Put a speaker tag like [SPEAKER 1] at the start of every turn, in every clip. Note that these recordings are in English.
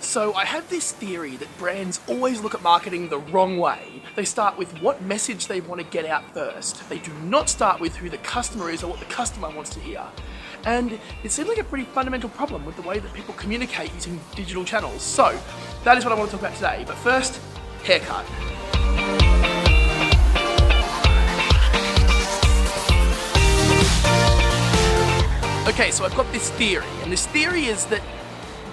[SPEAKER 1] So I have this theory that brands always look at marketing the wrong way. They start with what message they want to get out first. They do not start with who the customer is or what the customer wants to hear. And it seems like a pretty fundamental problem with the way that people communicate using digital channels. So that is what I want to talk about today. But first, haircut. Okay, so I've got this theory, and this theory is that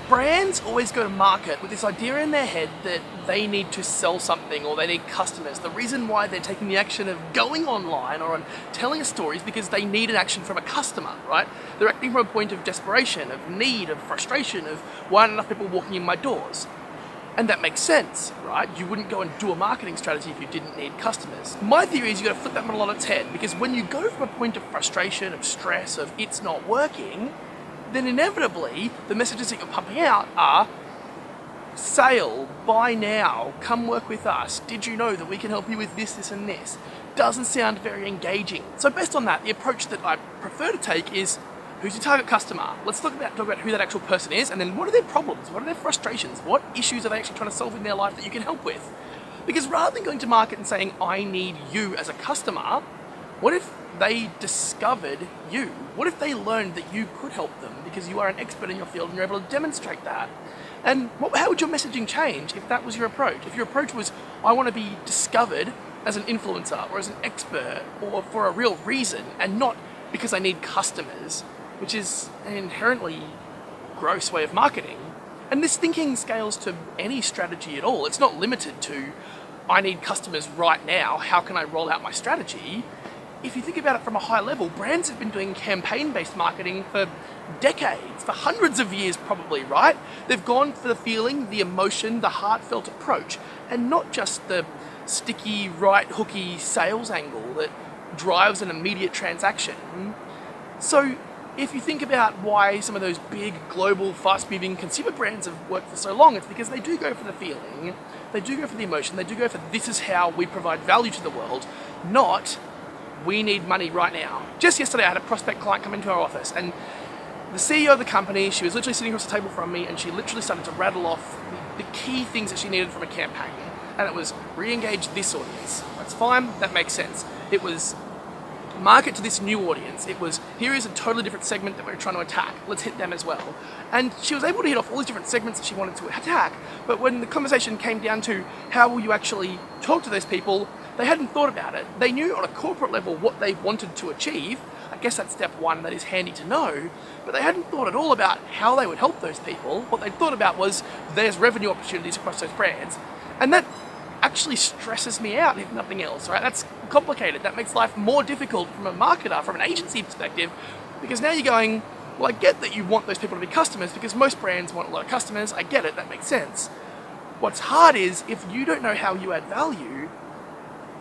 [SPEAKER 1] brands always go to market with this idea in their head that they need to sell something or they need customers. The reason why they're taking the action of going online or on telling a story is because they need an action from a customer, right? They're acting from a point of desperation, of need, of frustration, of why aren't enough people walking in my doors? And that makes sense, right? You wouldn't go and do a marketing strategy if you didn't need customers. My theory is you've got to flip that model on its head, because when you go from a point of frustration, of stress, of it's not working, then inevitably the messages that you're pumping out are sale, buy now, come work with us, did you know that we can help you with this, this and this? Doesn't sound very engaging. So based on that, the approach that I prefer to take is, who's your target customer? Let's talk about who that actual person is, and then what are their problems? What are their frustrations? What issues are they actually trying to solve in their life that you can help with? Because rather than going to market and saying, I need you as a customer, what if they discovered you? What if they learned that you could help them because you are an expert in your field and you're able to demonstrate that? And how would your messaging change if that was your approach? If your approach was, I want to be discovered as an influencer or as an expert or for a real reason and not because I need customers, which is an inherently gross way of marketing. And this thinking scales to any strategy at all. It's not limited to, I need customers right now, how can I roll out my strategy? If you think about it from a high level, brands have been doing campaign-based marketing for decades, for hundreds of years probably, right? They've gone for the feeling, the emotion, the heartfelt approach, and not just the sticky, right hooky sales angle that drives an immediate transaction. So if you think about why some of those big, global, fast-moving consumer brands have worked for so long, it's because they do go for the feeling, they do go for the emotion, they do go for this is how we provide value to the world, not we need money right now. Just yesterday I had a prospect client come into our office, and the CEO of the company, she was literally sitting across the table from me, and she literally started to rattle off the key things that she needed from a campaign. And it was re-engage this audience. That's fine, that makes sense. It was market to this new audience. It was, here is a totally different segment that we're trying to attack. Let's hit them as well. And she was able to hit off all these different segments that she wanted to attack. But when the conversation came down to how will you actually talk to those people, they hadn't thought about it. They knew on a corporate level what they wanted to achieve. I guess that's step one, that is handy to know. But they hadn't thought at all about how they would help those people. What they thought about was there's revenue opportunities across those brands. And that actually stresses me out, if nothing else, right? That's complicated. That makes life more difficult from a marketer, from an agency perspective, because now you're going, well, I get that you want those people to be customers because most brands want a lot of customers. I get it, that makes sense. What's hard is if you don't know how you add value,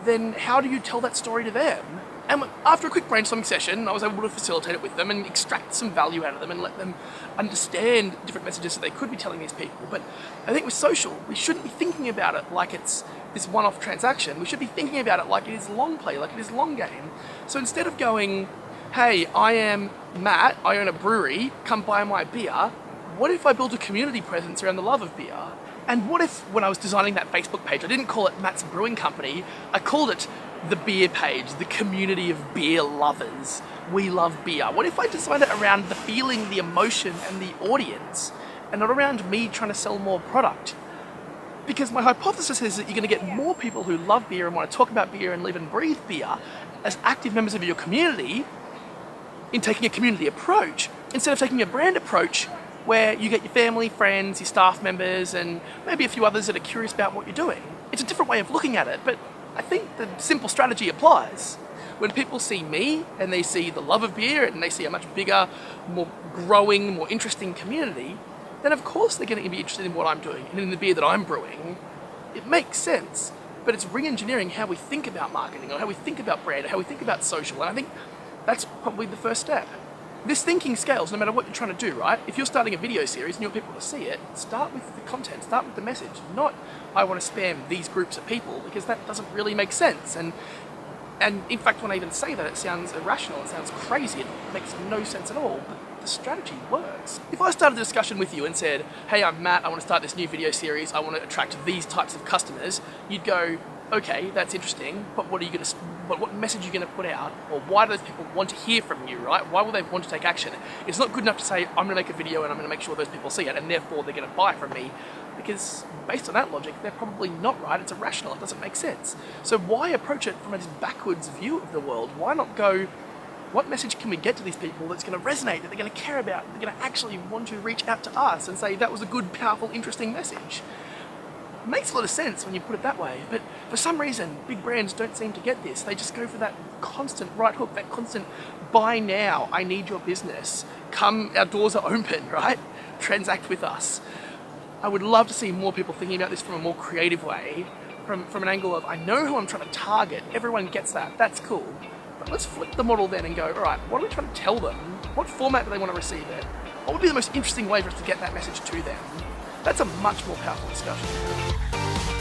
[SPEAKER 1] then how do you tell that story to them? And after a quick brainstorming session, I was able to facilitate it with them and extract some value out of them and let them understand different messages that they could be telling these people. But I think with social, we shouldn't be thinking about it like it's this one-off transaction. We should be thinking about it like it is long play, like it is long game. So instead of going, hey, I am Matt, I own a brewery, come buy my beer, what if I build a community presence around the love of beer? And what if, when I was designing that Facebook page, I didn't call it Matt's Brewing Company, I called it the beer page, the community of beer lovers. We love beer. What if I designed it around the feeling, the emotion, and the audience, and not around me trying to sell more product? Because my hypothesis is that you're going to get more people who love beer and want to talk about beer and live and breathe beer as active members of your community in taking a community approach, instead of taking a brand approach where you get your family, friends, your staff members, and maybe a few others that are curious about what you're doing. It's a different way of looking at it, but I think the simple strategy applies. When people see me and they see the love of beer and they see a much bigger, more growing, more interesting community, then of course they're going to be interested in what I'm doing and in the beer that I'm brewing. It makes sense, but it's re-engineering how we think about marketing or how we think about brand or how we think about social, and I think that's probably the first step. This thinking scales no matter what you're trying to do, right? If you're starting a video series and you want people to see it, start with the content, start with the message, not I want to spam these groups of people, because that doesn't really make sense. And in fact, when I even say that, it sounds irrational, it sounds crazy, it makes no sense at all. But the strategy works. If I started a discussion with you and said, hey, I'm Matt, I want to start this new video series, I want to attract these types of customers, you'd go, okay, that's interesting, but what message are you going to put out? Or why do those people want to hear from you, right? Why will they want to take action? It's not good enough to say, I'm going to make a video and I'm going to make sure those people see it, and therefore they're going to buy from me. Because based on that logic, they're probably not right, it's irrational, it doesn't make sense. So why approach it from a backwards view of the world? Why not go, what message can we get to these people that's going to resonate, that they're going to care about, they're going to actually want to reach out to us and say that was a good, powerful, interesting message? It makes a lot of sense when you put it that way, but for some reason, big brands don't seem to get this. They just go for that constant right hook, that constant buy now, I need your business. Come, our doors are open, right? Transact with us. I would love to see more people thinking about this from a more creative way, from an angle of, I know who I'm trying to target, everyone gets that, that's cool. But let's flip the model then and go, all right, what are we trying to tell them? What format do they want to receive it? What would be the most interesting way for us to get that message to them? That's a much more powerful discussion.